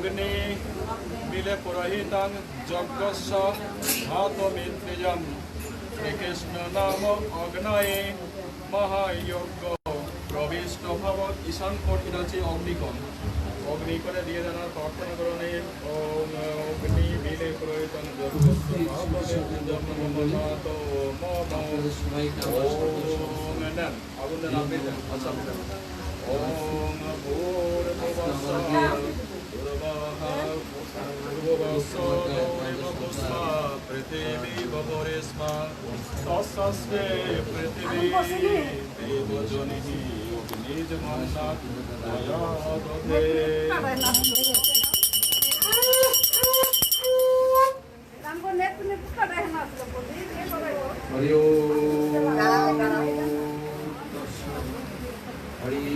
অগ্নি মিলে পুরোহিতাং যজ্ঞস্য ধাতমিত্রিজম শ্রীকৃষ্ণ নাম অগ্নয়ে মহাযজ্ঞ প্রবিষ্ট ভব ঈশান কঠিন আছে অগ্নিকম অগ্নি করে দিয়ে জানার প্রার্থনা করণে ওম অগ্নি মিলে পুরোহিতাং যজ্ঞস্য ধাতমিত্রিজম আগুন আপনি আচ্ছা ওম পৃথিবী বপরেস্মা তস্যস্মে পৃথিবী দেবজনিহি নিজ মনসা দয়াদতে হরি ওম হরি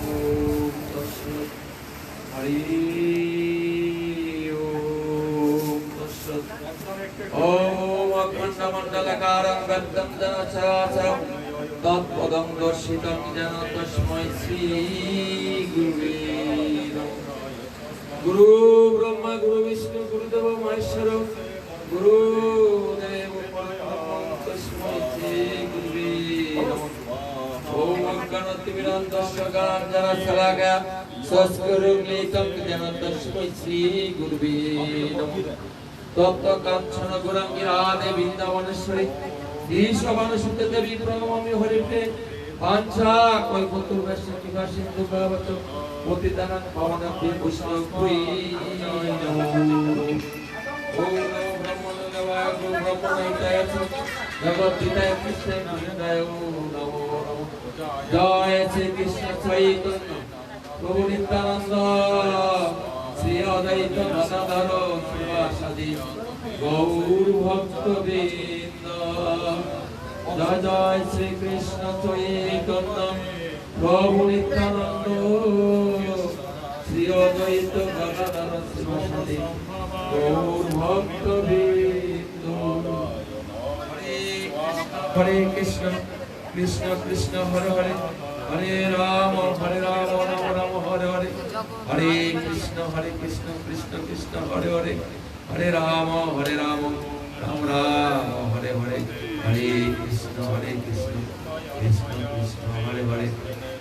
ওম তৎসৎ হরি ওম তৎসৎ ওম অখণ্ডমণ্ডলকারং ব্যক্তং যেন চরাচরং তৎপদং দর্শিতং যেন তস্मै শ্রী গুরুবে নমঃ। গুরু ব্রহ্মা গুরু বিষ্ণু গুরুদেব মহেশ্বর গুরুদেব পরব্রহ্ম তস্मै শ্রী গুরুবে নমঃ। ওম অজ্ঞানতিমিরান্তং গগনাঞ্জনা শলাকয়া সস্করুগ্লিতং যেন তস্मै শ্রী গুরুবে নমঃ। তপ্ত কাঞ্চন গৌরাঙ্গী রাধে বৃন্দাবনেশ্বরী শ্রীশবানুসুতে দেবী প্রণমামি হরিপ্রে পাঞ্চা কল্পতরুভ্যশ্চ কৃপা সিন্ধু ভবতু পতিতানাং পাবনেভ্যো বৈষ্ণবেভ্যো নমো ওম নমো ব্রহ্মণোদেবায় গুরু ব্রহ্মণহিতায় জগদ্ধিতায় কৃষ্ণায় গোবিন্দায় নমো নমঃ। জয় শ্রীকৃষ্ণ চৈতন্য প্রভু নিত্যানন্দ শ্রী অদ্বৈত গদাধর শিবাসাদি গৌর ভক্তবৃন্দ। জয় জয় শ্রীকৃষ্ণ চৈতন্য প্রভু নিত্যানন্দ শ্রী অদ্বৈত গদাধর শিবাসাদি গৌর ভক্তবৃন্দ। হরে কৃষ্ণ কৃষ্ণ কৃষ্ণ হরে হরে হরে রাম রাম রাম হরে হরে হরে কৃষ্ণ কৃষ্ণ কৃষ্ণ হরে হরে হরে রাম রাম রাম হরে হরে হরে কৃষ্ণ কৃষ্ণ কৃষ্ণ হরে হরে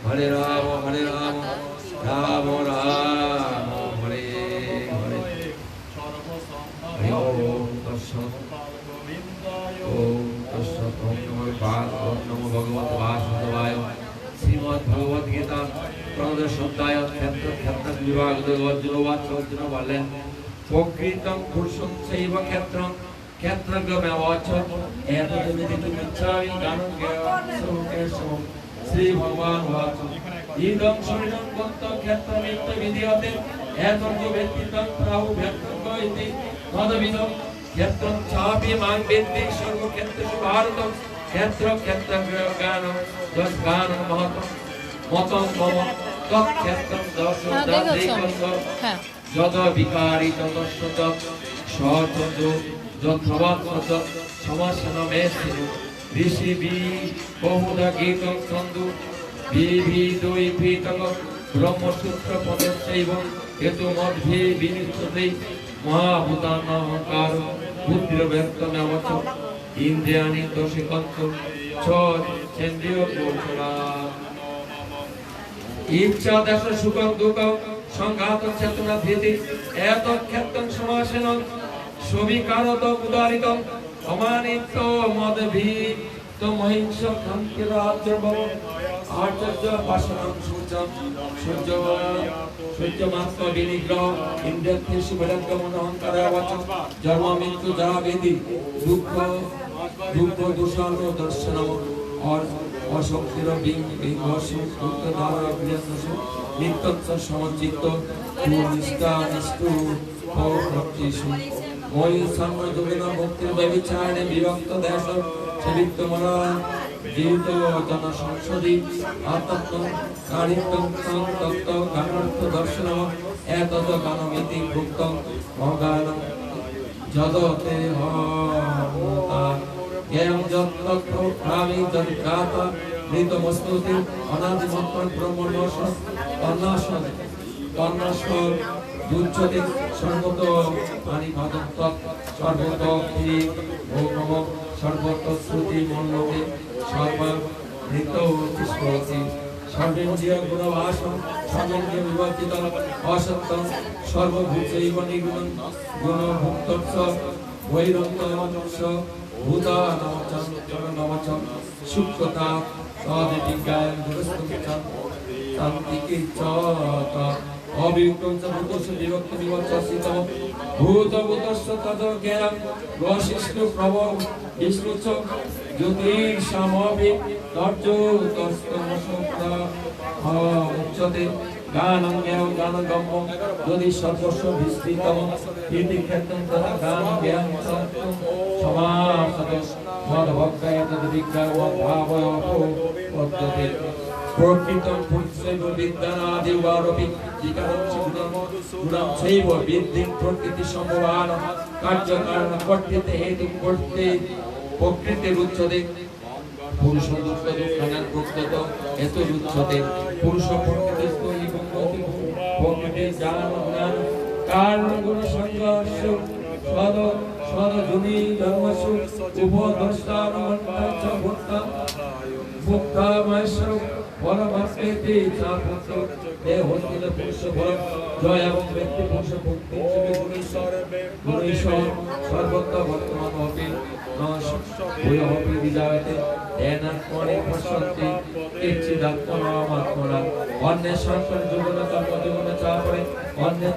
হরে রাম রাম রাম হরে হরে। ওম তৎসৎ ওম তৎসৎ ওম নমো ভগবতে বাসুদেবায়। শ্রীমদ্ ভগবদ গীতা প্রণোদশ অধ্যায় ক্ষেত্র বিভাগ অর্জুন বললেন প্রকৃতং পুরুষং চৈব ক্ষেত্রং ক্ষেত্রজ্ঞমেবাচ এতদ্বিদিতুমিচ্ছামি জ্ঞানং জ্ঞেয়ং শ্রী ভগবান উবাচ ইদং শরীরং গত্য ক্ষেত্রমিত্য বিধীয়তে এতর্য ব্যক্তিতং প্রাহু ক্ষেত্রজ্ঞ ইতি তদবিদং ক্ষেত্রং চাপি মাং বেত্তি সর্বক্ষেত্রেষু ভারতং ক্ষেত্রজ্ঞ জ্ঞানং যজ্ঞানং মতং মম তৎক্ষেত্রং দর্শনাদেকস্য যদ বিকারি তদস্য সচন্দ যথবাৎসত সমাসনমেস্তিনু ঋষিবি বহুধা গীতং ছন্দু বিবিধৈভীতক ব্রহ্মসূত্র পদস্যৈব হেতুমদ্ভি বিনিষ্ঠতে মহাভূতানাহংকার বুদ্ধির্ব্যক্তমেবচ ইন্দ্রিয়াণি দোষিকঞ্চ চেন্দ্রিয় গোচরা ইচ্ছা দেশ সুখং দুঃখং সংঘাত চেতনা ধীতি এতৎ ক্ষেত্রং সমাসেন সবিকারত উদারিতং অমানিত মদভীত মহিংস খান্তিরাজ্যব আচার্য পাশনং সূর্যং সূর্যমাত্র বিনিগ্রহ ইন্দ্রিয়েষু বিরক্তমন অহংকারাবচ জন্ম মৃত্যু জরা বেদি দুঃখ দূষণ দর্শনম और अशक्तिर बिंगसु दुख द्वारा प्रियसु नित्यत्व समचित्त निष्ठा निष्ठु भक्तिषु मयि सर्वजोगिन भक्ति व्यभिचारिणे विभक्त देश सेवित्व मना जीवित जन संसदि आत्मत्व कारित्व तत्व ज्ञानार्थ दर्शन एतद् ज्ञानमिति भुक्तं भगानं जदते हता ज्ञानं जत्तत्व प्रामी जत्काता मृतमस्तुति अनादिमत्तं ब्रह्मणोष अन्नाशन কর্ণস্বর দুচ্ছতে সর্বত পানি ভাদন্ত সর্বত ক্ষীরি ও নম সর্বত শ্রুতি মল্লকে সর্বা নৃত্য পুষ্পতি সর্বেন্দ্রিয় গুণবাসম সর্বেন্দ্রিয় বিবর্তিত অসত্যম সর্বভূতৈব নিগুণ গুণভুক্তস্য বৈরন্তমস্য ভূতানমচ সূক্ষ্মতা তদ্বিজ্ঞান গুণস্তুচ্ছম শান্তিকে চত অবিক্রম চ ভূতস্য বিভক্তি বিভক্তস্যিতম ভূতভূতস্য তদ জ্ঞানম রসিষ্ণু প্রভ বিষ্ণু চ জ্যোতির্ষামপি তর্জোতস্তমসুপ্তা উচ্যতে গানং জ্ঞানং গানগম্য যদি সর্বস্ব বিস্তৃতম ইতি ক্ষেত্রং তথা গান জ্ঞান সত্যম সমাসদ মদভক্তায় তদ্বিজ্ঞান ভাবয় পদ্যতে প্রকৃতম পুরুষৈব বিদ্যানাদিবারপি বিকারং গুণং চৈব বিদ্ধিং প্রকৃতি সম্ভবান কার্যকারণ কর্তৃতে হেতু কর্তৃ প্রকৃতির উচ্চতে পুরুষ দুঃখ দুঃখানার প্রকৃত এত উচ্চতে পুরুষ প্রকৃতিস্থ এবং প্রকৃতির জ্ঞান জ্ঞান কারণ গুণ সংঘর্ষ সদ সদ জুনি জন্মসু উপদষ্টানুমন্ত্র ভূতা ভুক্তা মহেশ্বর পরমাত্মেতি চাপুত্র দেহ হস্তিত পুরুষ বল জয় এবং ব্যক্তি পুরুষ ভক্তি হিসেবে গুণেশ্বর সর্বত্র বর্তমান হপি ভূয়হপি বিজায়তে জ্ঞানাত্মনে পশ্যন্তি কিঞ্চিদাত্মনামাত্মনা অন্যের সন্তান যুগল কর্ম যুগল চাপরে অন্যের